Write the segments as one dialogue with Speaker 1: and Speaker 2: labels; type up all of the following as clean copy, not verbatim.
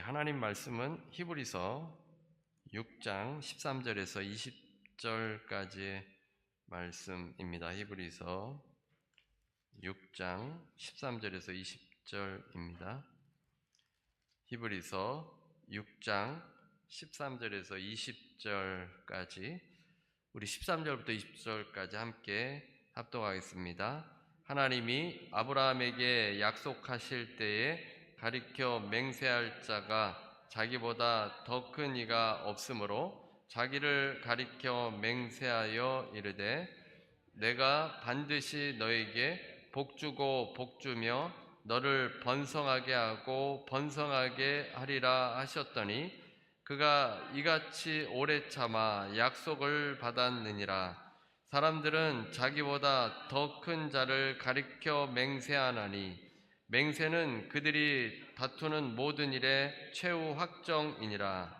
Speaker 1: 하나님 말씀은 히브리서 6장 13절에서 20절까지의 말씀입니다. 히브리서 6장 13절에서 20절입니다. 히브리서 6장 13절에서 20절까지 우리 13절부터 20절까지 함께 합독하겠습니다. 하나님이 아브라함에게 약속하실 때에 가리켜 맹세할 자가 자기보다 더 큰 이가 없으므로 자기를 가리켜 맹세하여 이르되 내가 반드시 너에게 복주고 복주며 너를 번성하게 하고 번성하게 하리라 하셨더니 그가 이같이 오래 참아 약속을 받았느니라. 사람들은 자기보다 더 큰 자를 가리켜 맹세하나니 맹세는 그들이 다투는 모든 일의 최후 확정이니라.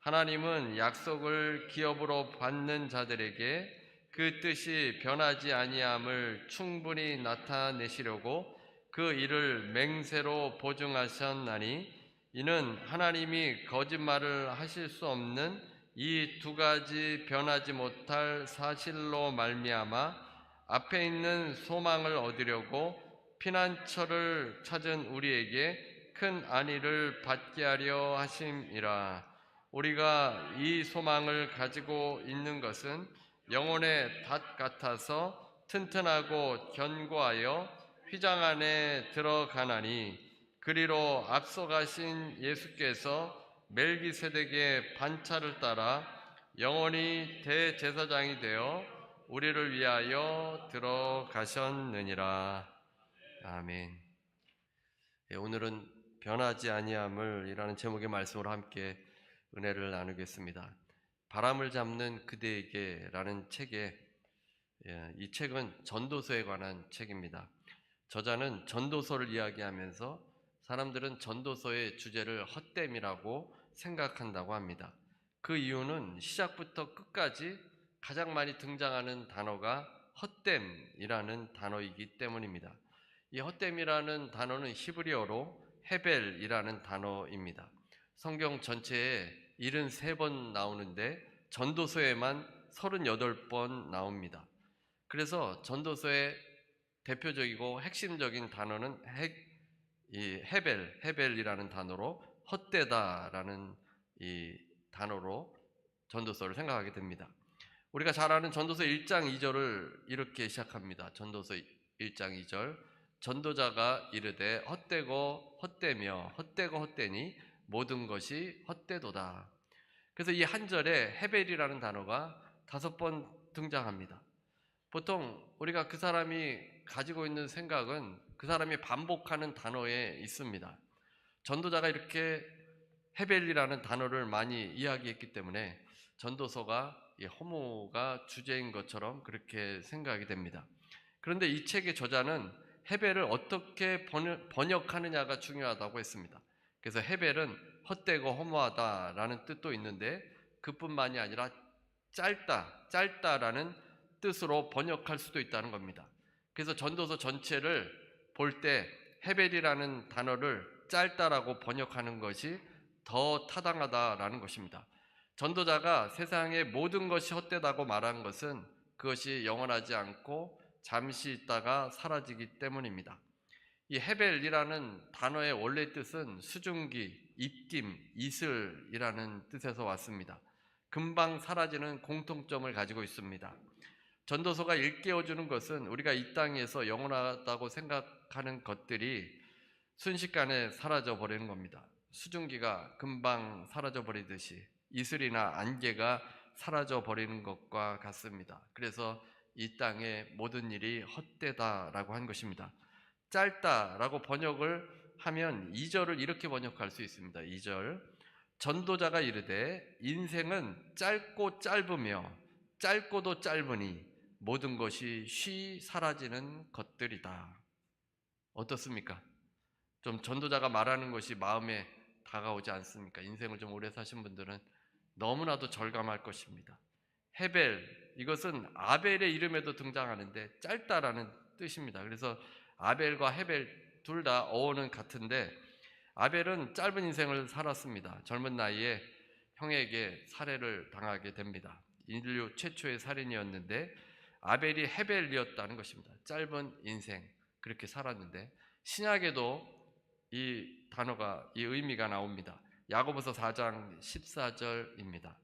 Speaker 1: 하나님은 약속을 기업으로 받는 자들에게 그 뜻이 변하지 아니함을 충분히 나타내시려고 그 일을 맹세로 보증하셨나니 이는 하나님이 거짓말을 하실 수 없는 이 두 가지 변하지 못할 사실로 말미암아 앞에 있는 소망을 얻으려고 피난처를 찾은 우리에게 큰 안위를 받게 하려 하심이라. 우리가 이 소망을 가지고 있는 것은 영혼의 닷 같아서 튼튼하고 견고하여 휘장 안에 들어가나니 그리로 앞서가신 예수께서 멜기세덱의 반차를 따라 영원히 대제사장이 되어 우리를 위하여 들어가셨느니라. 아멘. 오늘은 변하지 아니함을 이라는 제목의 말씀으로 함께 은혜를 나누겠습니다. 바람을 잡는 그대에게 라는 책에 이 책은 전도서에 관한 책입니다. 저자는 전도서를 이야기하면서 사람들은 전도서의 주제를 헛됨이라고 생각한다고 합니다. 그 이유는 시작부터 끝까지 가장 많이 등장하는 단어가 헛됨이라는 단어이기 때문입니다. 이 헛됨이라는 단어는 히브리어로 헤벨이라는 단어입니다. 성경 전체에 73번 나오는데 전도서에만 38번 나옵니다. 그래서 전도서의 대표적이고 핵심적인 단어는 헤벨이라는 단어로 헛되다라는 이 단어로 전도서를 생각하게 됩니다. 우리가 잘 아는 전도서 1장 2절을 이렇게 시작합니다. 전도서 1장 2절 전도자가 이르되 헛되고 헛되며 헛되고 헛되니 모든 것이 헛되도다. 그래서 이 한 절에 헤벨이라는 단어가 5번 등장합니다. 보통 우리가 그 사람이 가지고 있는 생각은 그 사람이 반복하는 단어에 있습니다. 전도자가 이렇게 헤벨이라는 단어를 많이 이야기했기 때문에 전도서가 허무가 주제인 것처럼 그렇게 생각이 됩니다. 그런데 이 책의 저자는 헤벨을 어떻게 번역하느냐가 중요하다고 했습니다. 그래서 헤벨은 헛되고 허무하다라는 뜻도 있는데 그뿐만이 아니라 짧다라는 뜻으로 번역할 수도 있다는 겁니다. 그래서 전도서 전체를 볼 때 헤벨이라는 단어를 짧다라고 번역하는 것이 더 타당하다라는 것입니다. 전도자가 세상의 모든 것이 헛되다고 말한 것은 그것이 영원하지 않고 잠시 있다가 사라지기 때문입니다. 이 헤벨이라는 단어의 원래 뜻은 수증기, 입김, 이슬이라는 뜻에서 왔습니다. 금방 사라지는 공통점을 가지고 있습니다. 전도서가 일깨워주는 것은 우리가 이 땅에서 영원하다고 생각하는 것들이 순식간에 사라져 버리는 겁니다. 수증기가 금방 사라져 버리듯이 이슬이나 안개가 사라져 버리는 것과 같습니다. 그래서 이 땅의 모든 일이 헛되다라고 한 것입니다. 짧다라고 번역을 하면 2절을 이렇게 번역할 수 있습니다. 2절 전도자가 이르되 인생은 짧고 짧으며 짧고도 짧으니 모든 것이 쉬 사라지는 것들이다. 어떻습니까? 좀 전도자가 말하는 것이 마음에 다가오지 않습니까? 인생을 좀 오래 사신 분들은 너무나도 절감할 것입니다. 헤벨, 이것은 아벨의 이름에도 등장하는데 짧다라는 뜻입니다. 그래서 아벨과 헤벨 둘 다 어원은 같은데 아벨은 짧은 인생을 살았습니다. 젊은 나이에 형에게 살해를 당하게 됩니다. 인류 최초의 살인이었는데 아벨이 헤벨이었다는 것입니다. 짧은 인생 그렇게 살았는데 신약에도 이 단어가, 이 의미가 나옵니다. 야고보서 4장 14절입니다.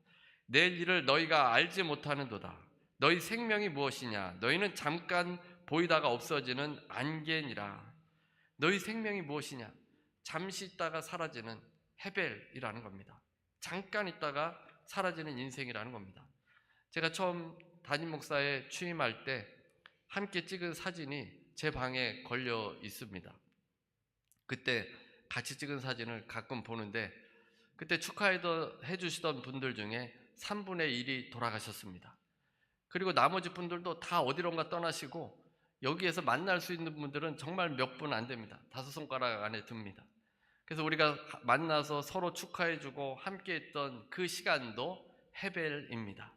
Speaker 1: 내일 일을 너희가 알지 못하는도다. 너희 생명이 무엇이냐? 너희는 잠깐 보이다가 없어지는 안개니라. 너희 생명이 무엇이냐? 잠시 있다가 사라지는 헤벨이라는 겁니다. 잠깐 있다가 사라지는 인생이라는 겁니다. 제가 처음 담임 목사에 취임할 때 함께 찍은 사진이 제 방에 걸려 있습니다. 그때 같이 찍은 사진을 가끔 보는데 그때 축하해 주시던 분들 중에 3분의 1이 돌아가셨습니다. 그리고 나머지 분들도 다 어디론가 떠나시고 여기에서 만날 수 있는 분들은 정말 몇 분 안 됩니다. 5손가락 안에 듭니다. 그래서 우리가 만나서 서로 축하해주고 함께 했던 그 시간도 헤벨입니다.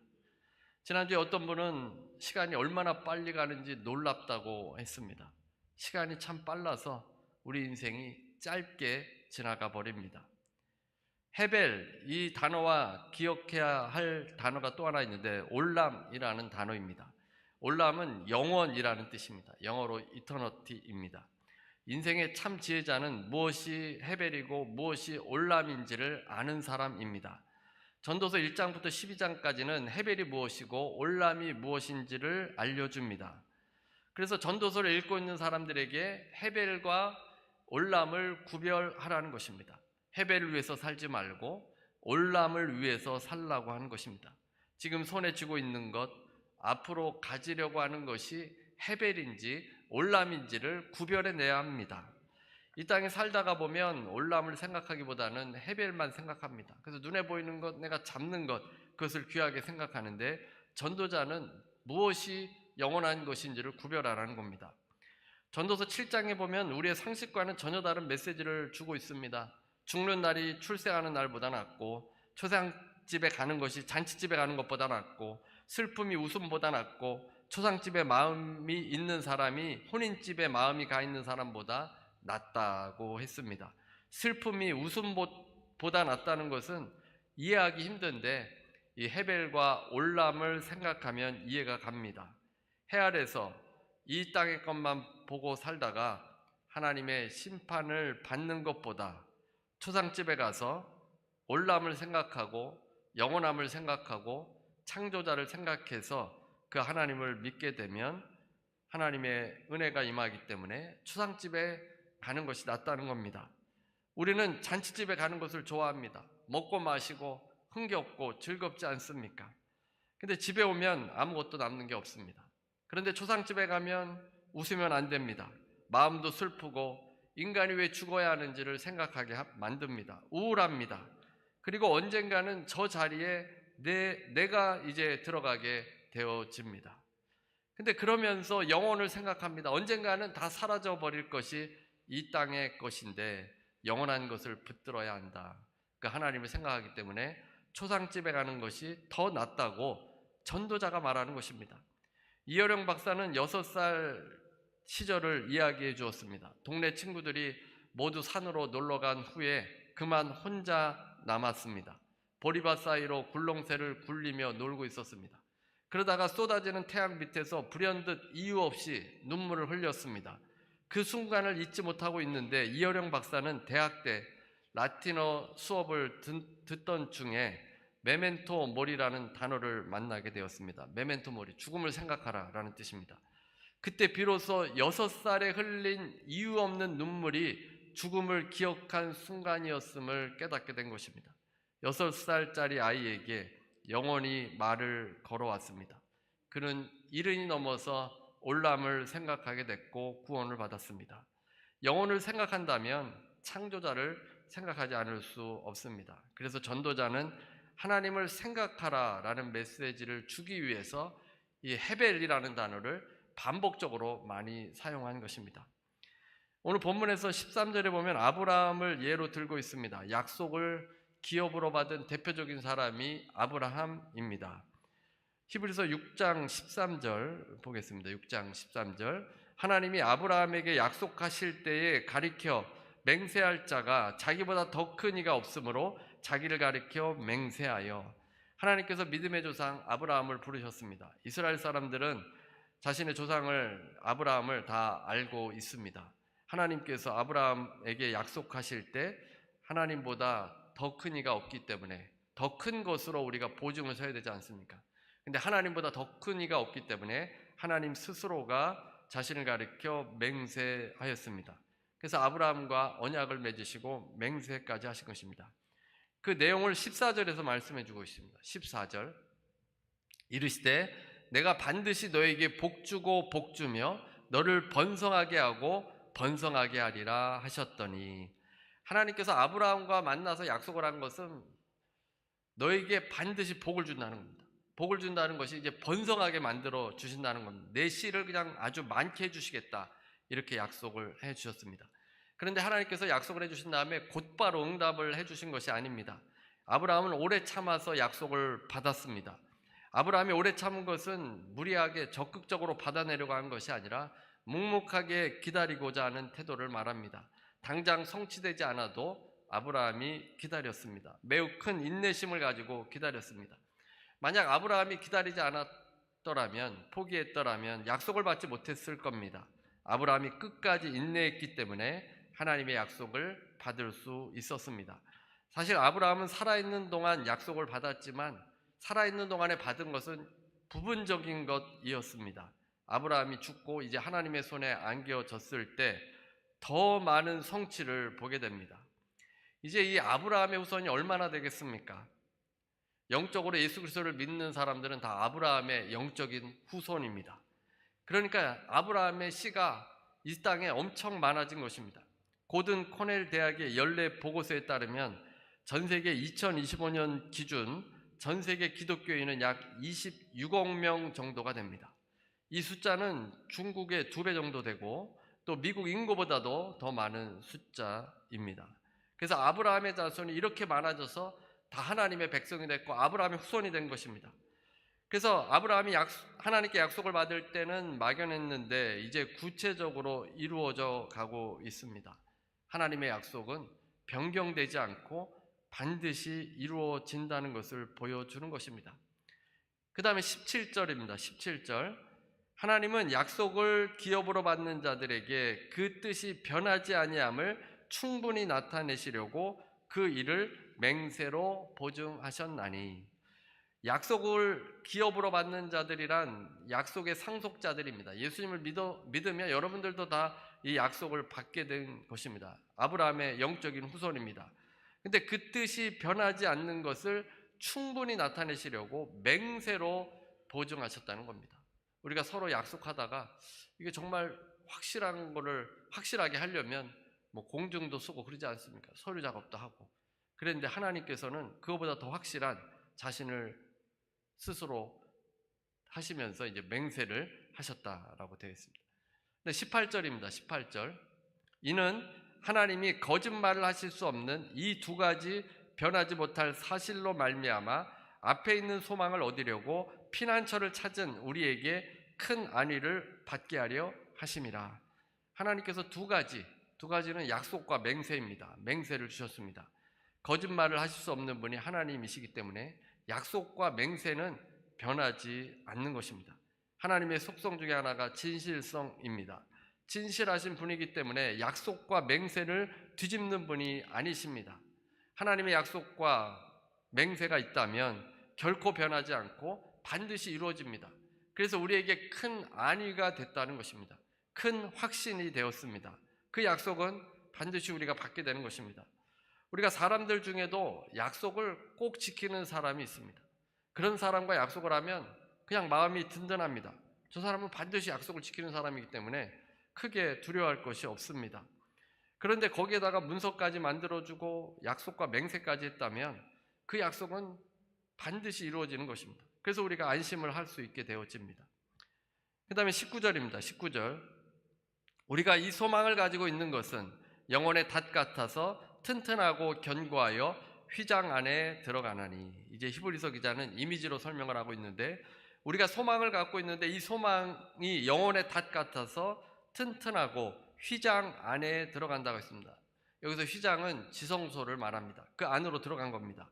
Speaker 1: 지난주에 어떤 분은 시간이 얼마나 빨리 가는지 놀랍다고 했습니다. 시간이 참 빨라서 우리 인생이 짧게 지나가 버립니다. 헤벨, 이 단어와 기억해야 할 단어가 또 하나 있는데 올람이라는 단어입니다. 올람은 영원이라는 뜻입니다. 영어로 이터너티입니다. 인생의 참 지혜자는 무엇이 헤벨이고 무엇이 올람인지를 아는 사람입니다. 전도서 1장부터 12장까지는 헤벨이 무엇이고 올람이 무엇인지를 알려줍니다. 그래서 전도서를 읽고 있는 사람들에게 헤벨과 올람을 구별하라는 것입니다. 헤벨을 위해서 살지 말고 올람을 위해서 살라고 하는 것입니다. 지금 손에 쥐고 있는 것, 앞으로 가지려고 하는 것이 헤벨인지 올람인지를 구별해내야 합니다. 이 땅에 살다가 보면 올람을 생각하기보다는 헤벨만 생각합니다. 그래서 눈에 보이는 것, 내가 잡는 것, 그것을 귀하게 생각하는데 전도자는 무엇이 영원한 것인지를 구별하라는 겁니다. 전도서 7장에 보면 우리의 상식과는 전혀 다른 메시지를 주고 있습니다. 죽는 날이 출세하는 날보다 낫고 초상집에 가는 것이 잔치집에 가는 것보다 낫고 슬픔이 웃음보다 낫고 초상집에 마음이 있는 사람이 혼인집에 마음이 가 있는 사람보다 낫다고 했습니다. 슬픔이 웃음보다 낫다는 것은 이해하기 힘든데 이 헤벨과 올람을 생각하면 이해가 갑니다. 해 아래서 이 땅의 것만 보고 살다가 하나님의 심판을 받는 것보다 초상집에 가서 올람을 생각하고 영원함을 생각하고 창조자를 생각해서 그 하나님을 믿게 되면 하나님의 은혜가 임하기 때문에 초상집에 가는 것이 낫다는 겁니다. 우리는 잔치집에 가는 것을 좋아합니다. 먹고 마시고 흥겹고 즐겁지 않습니까? 근데 집에 오면 아무것도 남는 게 없습니다. 그런데 초상집에 가면 웃으면 안 됩니다. 마음도 슬프고 인간이 왜 죽어야 하는지를 생각하게 만듭니다. 우울합니다. 그리고 언젠가는 저 자리에 내가 이제 들어가게 되어집니다. 근데 그러면서 영혼을 생각합니다. 언젠가는 다 사라져 버릴 것이 이 땅의 것인데 영원한 것을 붙들어야 한다. 그 하나님을 생각하기 때문에 초상집에 가는 것이 더 낫다고 전도자가 말하는 것입니다. 이어령 박사는 6살 시절을 이야기해 주었습니다. 동네 친구들이 모두 산으로 놀러 간 후에 그만 혼자 남았습니다. 보리밭 사이로 굴렁쇠를 굴리며 놀고 있었습니다. 그러다가 쏟아지는 태양 밑에서 불현듯 이유 없이 눈물을 흘렸습니다. 그 순간을 잊지 못하고 있는데 이어령 박사는 대학 때 라틴어 수업을 듣던 중에 메멘토 모리라는 단어를 만나게 되었습니다. 메멘토 모리, 죽음을 생각하라 라는 뜻입니다. 그때 비로소 6살에 흘린 이유 없는 눈물이 죽음을 기억한 순간이었음을 깨닫게 된 것입니다. 6살짜리 아이에게 영원히 말을 걸어왔습니다. 그는 이른이 넘어서 올람을 생각하게 됐고 구원을 받았습니다. 영혼을 생각한다면 창조자를 생각하지 않을 수 없습니다. 그래서 전도자는 하나님을 생각하라 라는 메시지를 주기 위해서 이 헤벨이라는 단어를 반복적으로 많이 사용한 것입니다. 오늘 본문에서 13절에 보면 아브라함을 예로 들고 있습니다. 약속을 기업으로 받은 대표적인 사람이 아브라함입니다. 히브리서 6장 13절 보겠습니다. 6장 13절 하나님이 아브라함에게 약속하실 때에 가리켜 맹세할 자가 자기보다 더 큰 이가 없으므로 자기를 가리켜 맹세하여. 하나님께서 믿음의 조상 아브라함을 부르셨습니다. 이스라엘 사람들은 자신의 조상을 아브라함을 다 알고 있습니다. 하나님께서 아브라함에게 약속하실 때 하나님보다 더 큰 이가 없기 때문에 더 큰 것으로 우리가 보증을 서야 되지 않습니까? 근데 하나님보다 더 큰 이가 없기 때문에 하나님 스스로가 자신을 가리켜 맹세하였습니다. 그래서 아브라함과 언약을 맺으시고 맹세까지 하신 것입니다. 그 내용을 14절에서 말씀해 주고 있습니다. 14절 이르시되 내가 반드시 너에게 복주고 복주며 너를 번성하게 하고 번성하게 하리라 하셨더니, 하나님께서 아브라함과 만나서 약속을 한 것은 너에게 반드시 복을 준다는 겁니다. 복을 준다는 것이 이제 번성하게 만들어 주신다는 겁니다. 내 씨를 그냥 아주 많게 해주시겠다, 이렇게 약속을 해 주셨습니다. 그런데 하나님께서 약속을 해 주신 다음에 곧바로 응답을 해 주신 것이 아닙니다. 아브라함은 오래 참아서 약속을 받았습니다. 아브라함이 오래 참은 것은 무리하게 적극적으로 받아내려고 한 것이 아니라 묵묵하게 기다리고자 하는 태도를 말합니다. 당장 성취되지 않아도 아브라함이 기다렸습니다. 매우 큰 인내심을 가지고 기다렸습니다. 만약 아브라함이 기다리지 않았더라면, 포기했더라면 약속을 받지 못했을 겁니다. 아브라함이 끝까지 인내했기 때문에 하나님의 약속을 받을 수 있었습니다. 사실 아브라함은 살아있는 동안 약속을 받았지만 살아있는 동안에 받은 것은 부분적인 것이었습니다. 아브라함이 죽고 이제 하나님의 손에 안겨졌을 때 더 많은 성취를 보게 됩니다. 이제 이 아브라함의 후손이 얼마나 되겠습니까? 영적으로 예수 그리스도를 믿는 사람들은 다 아브라함의 영적인 후손입니다. 그러니까 아브라함의 씨가 이 땅에 엄청 많아진 것입니다. 고든 코넬 대학의 연례 보고서에 따르면 전 세계 2025년 기준 전 세계 기독교인은 약 26억 명 정도가 됩니다. 이 숫자는 중국의 2배 정도 되고 또 미국 인구보다도 더 많은 숫자입니다. 그래서 아브라함의 자손이 이렇게 많아져서 다 하나님의 백성이 됐고 아브라함의 후손이 된 것입니다. 그래서 아브라함이 하나님께 약속을 받을 때는 막연했는데 이제 구체적으로 이루어져 가고 있습니다. 하나님의 약속은 변경되지 않고 반드시 이루어진다는 것을 보여주는 것입니다. 그 다음에 17절입니다. 17절 하나님은 약속을 기업으로 받는 자들에게 그 뜻이 변하지 아니함을 충분히 나타내시려고 그 일을 맹세로 보증하셨나니. 약속을 기업으로 받는 자들이란 약속의 상속자들입니다. 예수님을 믿으면 여러분들도 다 이 약속을 받게 된 것입니다. 아브라함의 영적인 후손입니다. 근데 그 뜻이 변하지 않는 것을 충분히 나타내시려고 맹세로 보증하셨다는 겁니다. 우리가 서로 약속하다가 이게 정말 확실한 거를 확실하게 하려면 뭐 공증도 쓰고 그러지 않습니까? 서류 작업도 하고. 그런데 하나님께서는 그거보다 더 확실한 자신을 스스로 하시면서 이제 맹세를 하셨다라고 되어 있습니다. 18절입니다. 18절. 이는 하나님이 거짓말을 하실 수 없는 이 두 가지 변하지 못할 사실로 말미암아 앞에 있는 소망을 얻으려고 피난처를 찾은 우리에게 큰 안위를 받게 하려 하심이라. 하나님께서 두 가지는 약속과 맹세입니다. 맹세를 주셨습니다. 거짓말을 하실 수 없는 분이 하나님이시기 때문에 약속과 맹세는 변하지 않는 것입니다. 하나님의 속성 중에 하나가 진실성입니다. 진실하신 분이기 때문에 약속과 맹세를 뒤집는 분이 아니십니다. 하나님의 약속과 맹세가 있다면 결코 변하지 않고 반드시 이루어집니다. 그래서 우리에게 큰 안위가 됐다는 것입니다. 큰 확신이 되었습니다. 그 약속은 반드시 우리가 받게 되는 것입니다. 우리가 사람들 중에도 약속을 꼭 지키는 사람이 있습니다. 그런 사람과 약속을 하면 그냥 마음이 든든합니다. 저 사람은 반드시 약속을 지키는 사람이기 때문에 크게 두려워할 것이 없습니다. 그런데 거기에다가 문서까지 만들어주고 약속과 맹세까지 했다면 그 약속은 반드시 이루어지는 것입니다. 그래서 우리가 안심을 할 수 있게 되어집니다. 그 다음에 19절입니다. 19절. 우리가 이 소망을 가지고 있는 것은 영혼의 닷 같아서 튼튼하고 견고하여 휘장 안에 들어가나니. 이제 히브리서 기자는 이미지로 설명을 하고 있는데 우리가 소망을 갖고 있는데 이 소망이 영혼의 닷 같아서 튼튼하고 휘장 안에 들어간다고 했습니다. 여기서 휘장은 지성소를 말합니다. 그 안으로 들어간 겁니다.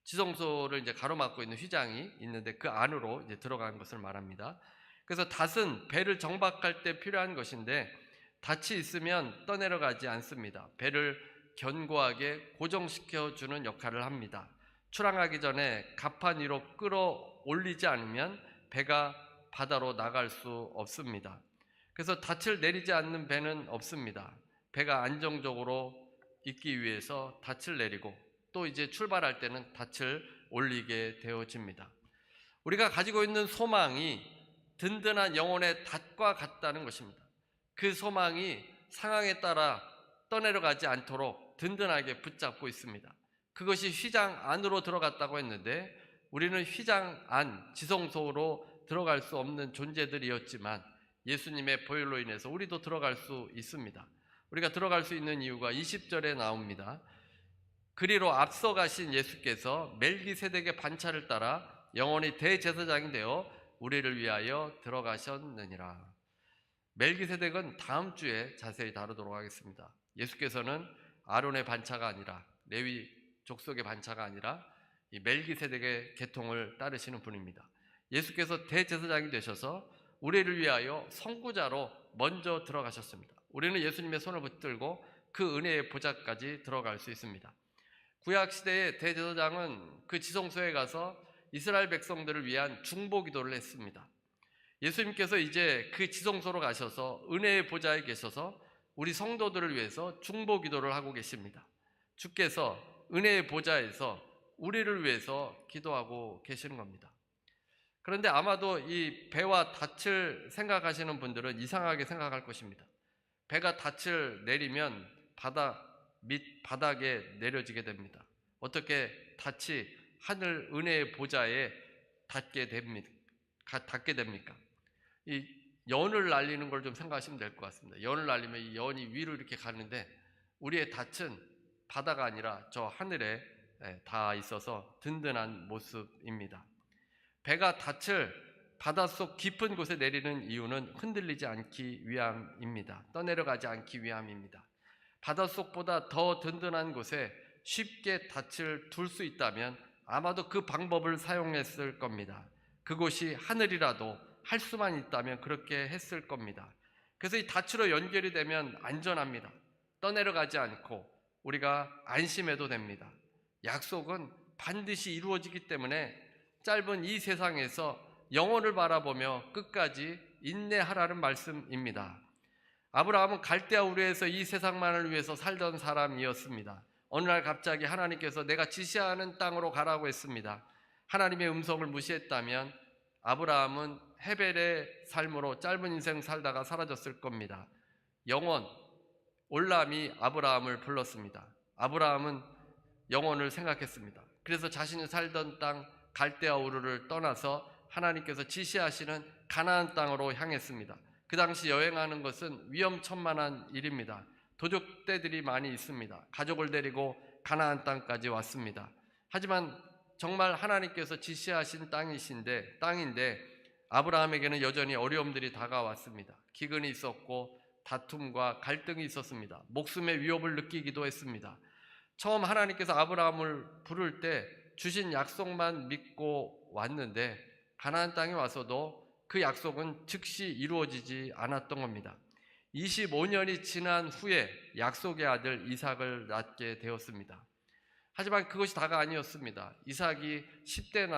Speaker 1: 지성소를 이제 가로막고 있는 휘장이 있는데 그 안으로 이제 들어간 것을 말합니다. 그래서 닷은 배를 정박할 때 필요한 것인데 닷이 있으면 떠내려가지 않습니다. 배를 견고하게 고정시켜 주는 역할을 합니다. 출항하기 전에 갑판 위로 끌어올리지 않으면 배가 바다로 나갈 수 없습니다. 그래서 닻을 내리지 않는 배는 없습니다. 배가 안정적으로 있기 위해서 닻을 내리고 또 이제 출발할 때는 닻을 올리게 되어집니다. 우리가 가지고 있는 소망이 든든한 영혼의 닷과 같다는 것입니다. 그 소망이 상황에 따라 떠내려가지 않도록 든든하게 붙잡고 있습니다. 그것이 휘장 안으로 들어갔다고 했는데 우리는 휘장 안, 지성소로 들어갈 수 없는 존재들이었지만 예수님의 보혈로 인해서 우리도 들어갈 수 있습니다. 우리가 들어갈 수 있는 이유가 20절에 나옵니다. 그리로 앞서 가신 예수께서 멜기세덱의 반차를 따라 영원히 대제사장이 되어 우리를 위하여 들어가셨느니라. 멜기세덱은 다음 주에 자세히 다루도록 하겠습니다. 예수께서는 아론의 반차가 아니라 레위 족속의 반차가 아니라 이 멜기세덱의 계통을 따르시는 분입니다. 예수께서 대제사장이 되셔서 우리를 위하여 선구자로 먼저 들어가셨습니다. 우리는 예수님의 손을 붙들고 그 은혜의 보좌까지 들어갈 수 있습니다. 구약시대의 대제사장은 그 지성소에 가서 이스라엘 백성들을 위한 중보 기도를 했습니다. 예수님께서 이제 그 지성소로 가셔서 은혜의 보좌에 계셔서 우리 성도들을 위해서 중보 기도를 하고 계십니다. 주께서 은혜의 보좌에서 우리를 위해서 기도하고 계시는 겁니다. 그런데 아마도 이 배와 닻을 생각하시는 분들은 이상하게 생각할 것입니다. 배가 닻을 내리면 바닥에 내려지게 됩니다. 어떻게 닻이 하늘 은혜의 보좌에 닿게 됩니까? 이 연을 날리는 걸 좀 생각하시면 될 것 같습니다. 연을 날리면 이 연이 위로 이렇게 가는데 우리의 닻은 바다가 아니라 저 하늘에 닿아 있어서 든든한 모습입니다. 배가 닻을 바닷속 깊은 곳에 내리는 이유는 흔들리지 않기 위함입니다. 떠내려가지 않기 위함입니다. 바닷속보다 더 든든한 곳에 쉽게 닻을 둘 수 있다면 아마도 그 방법을 사용했을 겁니다. 그곳이 하늘이라도 할 수만 있다면 그렇게 했을 겁니다. 그래서 이 닻으로 연결이 되면 안전합니다. 떠내려가지 않고 우리가 안심해도 됩니다. 약속은 반드시 이루어지기 때문에 짧은 이 세상에서 영혼을 바라보며 끝까지 인내하라는 말씀입니다. 아브라함은 갈대아 우르에서 이 세상만을 위해서 살던 사람이었습니다. 어느 날 갑자기 하나님께서 내가 지시하는 땅으로 가라고 했습니다. 하나님의 음성을 무시했다면 아브라함은 헤벨의 삶으로 짧은 인생 살다가 사라졌을 겁니다. 영원, 올람이 아브라함을 불렀습니다. 아브라함은 영혼을 생각했습니다. 그래서 자신이 살던 땅 갈대아 우르를 떠나서 하나님께서 지시하시는 가나안 땅으로 향했습니다. 그 당시 여행하는 것은 위험천만한 일입니다. 도적떼들이 많이 있습니다. 가족을 데리고 가나안 땅까지 왔습니다. 하지만 정말 하나님께서 지시하신 땅인데 아브라함에게는 여전히 어려움들이 다가왔습니다. 기근이 있었고 다툼과 갈등이 있었습니다. 목숨의 위협을 느끼기도 했습니다. 처음 하나님께서 아브라함을 부를 때 주신 약속만 믿고 왔는데 가나안 땅에 와서도 그 약속은 즉시 이루어지지 않았던 겁니다. 25년이 지난 후에 약속의 아들 이삭을 낳게 되었습니다. 하지만 그것이 다가 아니었습니다. 이삭이 10대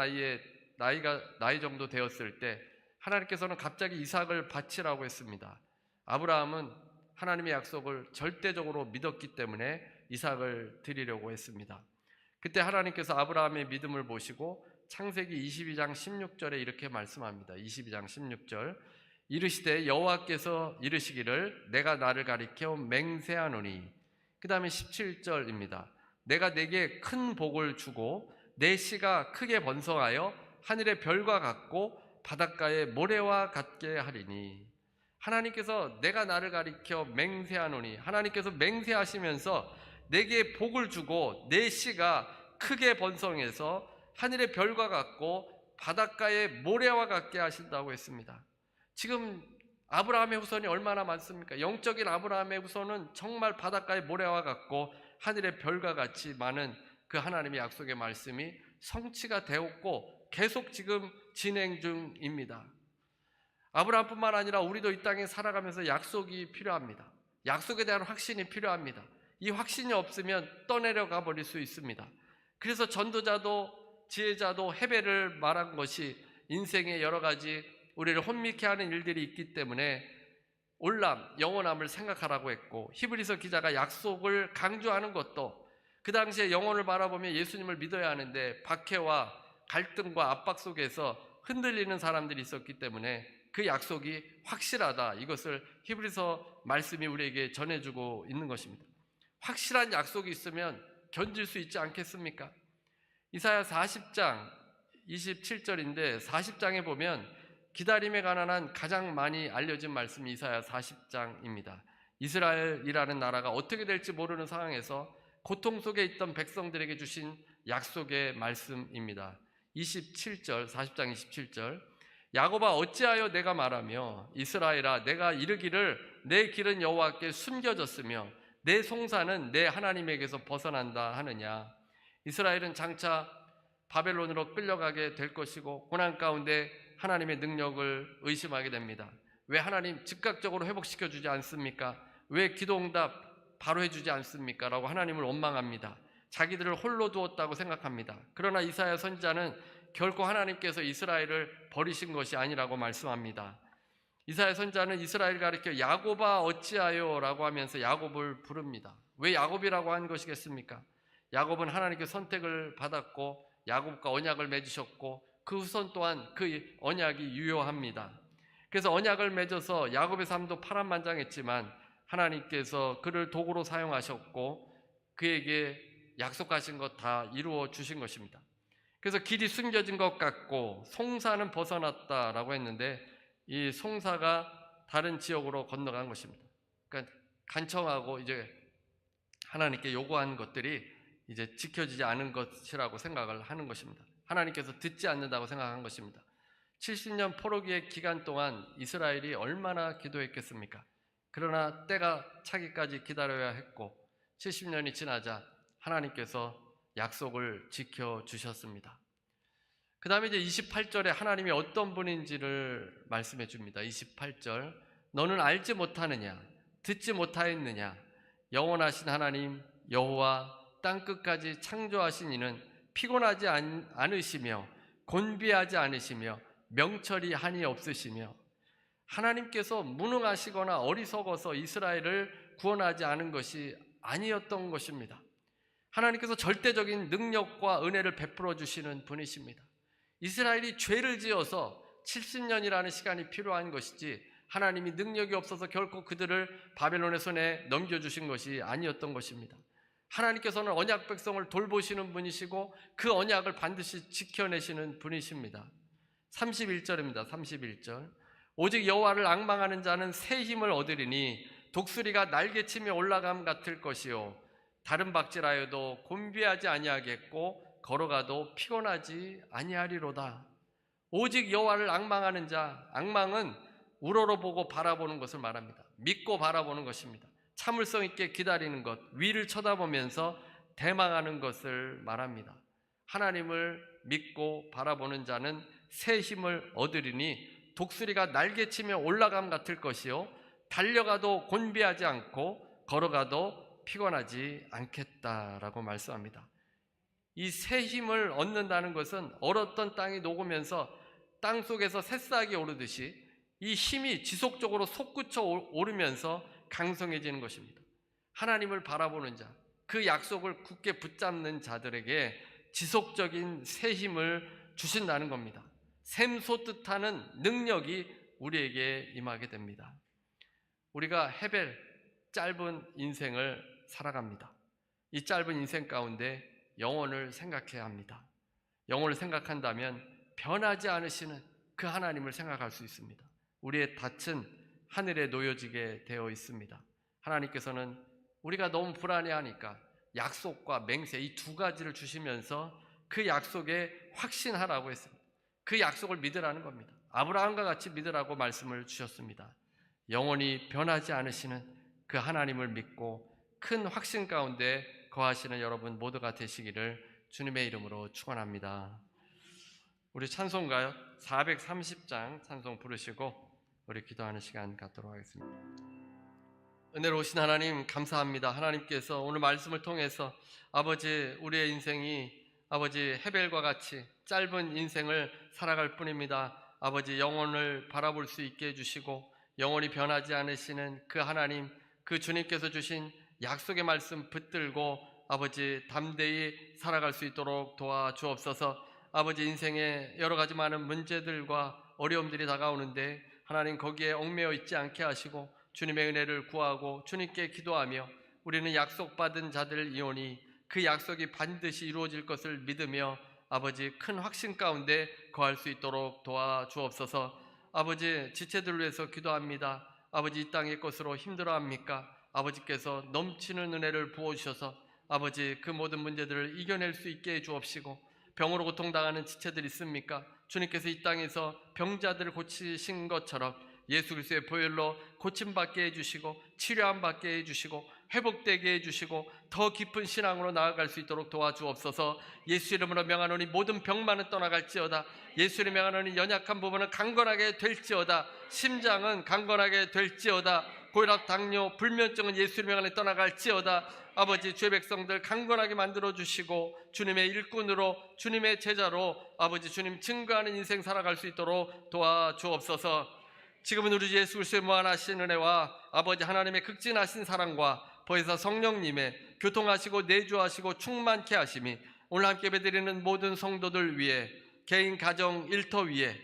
Speaker 1: 나이 정도 되었을 때 하나님께서는 갑자기 이삭을 바치라고 했습니다. 아브라함은 하나님의 약속을 절대적으로 믿었기 때문에 이삭을 드리려고 했습니다. 그때 하나님께서 아브라함의 믿음을 보시고 창세기 22장 16절에 이렇게 말씀합니다. 22장 16절 이르시되 여호와께서 이르시기를 내가 나를 가리켜 맹세하노니. 그 다음에 17절입니다. 내가 내게 큰 복을 주고 내 씨가 크게 번성하여 하늘의 별과 같고 바닷가의 모래와 같게 하리니. 하나님께서 내가 나를 가리켜 맹세하노니, 하나님께서 맹세하시면서 내게 복을 주고 내 씨가 크게 번성해서 하늘의 별과 같고 바닷가의 모래와 같게 하신다고 했습니다. 지금 아브라함의 후손이 얼마나 많습니까? 영적인 아브라함의 후손은 정말 바닷가의 모래와 같고 하늘의 별과 같이 많은 그 하나님의 약속의 말씀이 성취가 되었고 계속 지금 진행 중입니다. 아브라함뿐만 아니라 우리도 이 땅에 살아가면서 약속이 필요합니다. 약속에 대한 확신이 필요합니다. 이 확신이 없으면 떠내려가 버릴 수 있습니다. 그래서 전도자도 지혜자도 헤벨을 말한 것이 인생의 여러 가지 우리를 혼미케 하는 일들이 있기 때문에 올람, 영원함을 생각하라고 했고, 히브리서 기자가 약속을 강조하는 것도 그 당시에 영혼을 바라보며 예수님을 믿어야 하는데 박해와 갈등과 압박 속에서 흔들리는 사람들이 있었기 때문에 그 약속이 확실하다, 이것을 히브리서 말씀이 우리에게 전해주고 있는 것입니다. 확실한 약속이 있으면 견딜 수 있지 않겠습니까? 이사야 40장 27절인데 40장에 보면 기다림에 관한 한 가장 많이 알려진 말씀이 이사야 40장입니다. 이스라엘이라는 나라가 어떻게 될지 모르는 상황에서 고통 속에 있던 백성들에게 주신 약속의 말씀입니다. 27절, 40장 27절. 야곱아 어찌하여 내가 말하며 이스라엘아 내가 이르기를 내 길은 여호와께 숨겨졌으며 내 송사는 내 하나님에게서 벗어난다 하느냐. 이스라엘은 장차 바벨론으로 끌려가게 될 것이고 고난 가운데 하나님의 능력을 의심하게 됩니다. 왜 하나님 즉각적으로 회복시켜 주지 않습니까? 왜 기도응답 바로 해주지 않습니까? 라고 하나님을 원망합니다. 자기들을 홀로 두었다고 생각합니다. 그러나 이사야 선지자는 결코 하나님께서 이스라엘을 버리신 것이 아니라고 말씀합니다. 이사야 선지자는 이스라엘을 가리켜 야곱아 어찌하여 라고 하면서 야곱을 부릅니다. 왜 야곱이라고 한 것이겠습니까? 야곱은 하나님께 선택을 받았고 야곱과 언약을 맺으셨고 그 후손 또한 그 언약이 유효합니다. 그래서 언약을 맺어서 야곱의 삶도 파란만장했지만 하나님께서 그를 도구로 사용하셨고 그에게 약속하신 것 다 이루어 주신 것입니다. 그래서 길이 숨겨진 것 같고 송사는 벗어났다라고 했는데 이 송사가 다른 지역으로 건너간 것입니다. 그러니까 간청하고 이제 하나님께 요구한 것들이 이제 지켜지지 않은 것이라고 생각을 하는 것입니다. 하나님께서 듣지 않는다고 생각한 것입니다. 70년 포로기의 기간 동안 이스라엘이 얼마나 기도했겠습니까? 그러나 때가 차기까지 기다려야 했고 70년이 지나자 하나님께서 약속을 지켜주셨습니다. 그 다음에 이제 28절에 하나님이 어떤 분인지를 말씀해 줍니다. 28절 너는 알지 못하느냐 듣지 못하였느냐 영원하신 하나님 여호와 땅끝까지 창조하신 이는 피곤하지 않으시며 곤비하지 않으시며 명철이 한이 없으시며 하나님께서 무능하시거나 어리석어서 이스라엘을 구원하지 않은 것이 아니었던 것입니다. 하나님께서 절대적인 능력과 은혜를 베풀어 주시는 분이십니다. 이스라엘이 죄를 지어서 70년이라는 시간이 필요한 것이지 하나님이 능력이 없어서 결코 그들을 바벨론의 손에 넘겨주신 것이 아니었던 것입니다. 하나님께서는 언약 백성을 돌보시는 분이시고 그 언약을 반드시 지켜내시는 분이십니다. 31절입니다. 31절 오직 여호와를 앙망하는 자는 새 힘을 얻으리니 독수리가 날개치며 올라감 같을 것이요 다른 박질하여도 곤비하지 아니하겠고 걸어가도 피곤하지 아니하리로다. 오직 여호와를 앙망하는 자, 앙망은 우러러 보고 바라보는 것을 말합니다. 믿고 바라보는 것입니다. 참을성 있게 기다리는 것, 위를 쳐다보면서 대망하는 것을 말합니다. 하나님을 믿고 바라보는 자는 새 힘을 얻으리니 독수리가 날개치며 올라감 같을 것이요 달려가도 곤비하지 않고 걸어가도 피곤하지 않겠다라고 말씀합니다. 이 새 힘을 얻는다는 것은 얼었던 땅이 녹으면서 땅 속에서 새싹이 오르듯이 이 힘이 지속적으로 솟구쳐 오르면서 강성해지는 것입니다. 하나님을 바라보는 자, 그 약속을 굳게 붙잡는 자들에게 지속적인 새 힘을 주신다는 겁니다. 샘솟듯하는 능력이 우리에게 임하게 됩니다. 우리가 헤벨 짧은 인생을 살아갑니다. 이 짧은 인생 가운데 영혼을 생각해야 합니다. 영혼을 생각한다면 변하지 않으시는 그 하나님을 생각할 수 있습니다. 우리의 닻은 하늘에 놓여지게 되어 있습니다. 하나님께서는 우리가 너무 불안해하니까 약속과 맹세 이 두 가지를 주시면서 그 약속에 확신하라고 했습니다. 그 약속을 믿으라는 겁니다. 아브라함과 같이 믿으라고 말씀을 주셨습니다. 영원히 변하지 않으시는 그 하나님을 믿고 큰 확신 가운데 거하시는 여러분 모두가 되시기를 주님의 이름으로 축원합니다. 우리 찬송가요 430장 찬송 부르시고 우리 기도하는 시간 갖도록 하겠습니다. 은혜로우신 하나님 감사합니다. 하나님께서 오늘 말씀을 통해서 아버지 우리의 인생이 아버지 헤벨과 같이 짧은 인생을 살아갈 뿐입니다. 아버지 영혼을 바라볼 수 있게 해주시고 영원히 변하지 않으시는 그 하나님, 그 주님께서 주신 약속의 말씀 붙들고 아버지 담대히 살아갈 수 있도록 도와주옵소서. 아버지 인생에 여러 가지 많은 문제들과 어려움들이 다가오는데 하나님 거기에 얽매여 있지 않게 하시고 주님의 은혜를 구하고 주님께 기도하며 우리는 약속받은 자들이오니 그 약속이 반드시 이루어질 것을 믿으며 아버지 큰 확신 가운데 거할 수 있도록 도와주옵소서. 아버지 지체들을 위해서 기도합니다. 아버지 이 땅의 것으로 힘들어합니까? 아버지께서 넘치는 은혜를 부어주셔서 아버지 그 모든 문제들을 이겨낼 수 있게 해주옵시고 병으로 고통당하는 지체들 있습니까? 주님께서 이 땅에서 병자들을 고치신 것처럼 예수 그리스도의 보혈로 고침받게 해주시고 치료함 받게 해주시고 회복되게 해주시고 더 깊은 신앙으로 나아갈 수 있도록 도와주옵소서. 예수 이름으로 명하노니 모든 병만은 떠나갈지어다. 예수 이름으로 명하노니 연약한 부분은 강건하게 될지어다. 심장은 강건하게 될지어다. 고혈압, 당뇨, 불면증은 예수 이름으로 명하노니 떠나갈지어다. 아버지 주의 백성들 강건하게 만들어주시고 주님의 일꾼으로 주님의 제자로 아버지 주님 증거하는 인생 살아갈 수 있도록 도와주옵소서. 지금은 우리 주 예수 그리스도의 무한하신 은혜와 아버지 하나님의 극진하신 사랑과 보혜사 성령님의 교통하시고 내주하시고 충만케 하심이 오늘 함께 예배드리는 모든 성도들 위해 개인 가정 일터 위에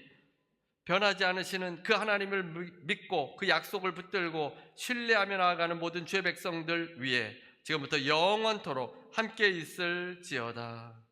Speaker 1: 변하지 않으시는 그 하나님을 믿고 그 약속을 붙들고 신뢰하며 나아가는 모든 주의 백성들 위해 지금부터 영원토록 함께 있을지어다.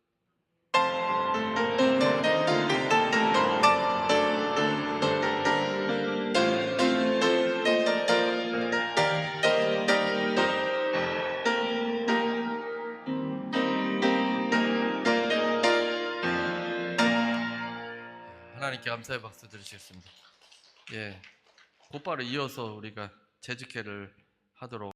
Speaker 1: 하나님께 감사의 박수 드리시겠습니다. 예, 곧바로 이어서 우리가 재직회를 하도록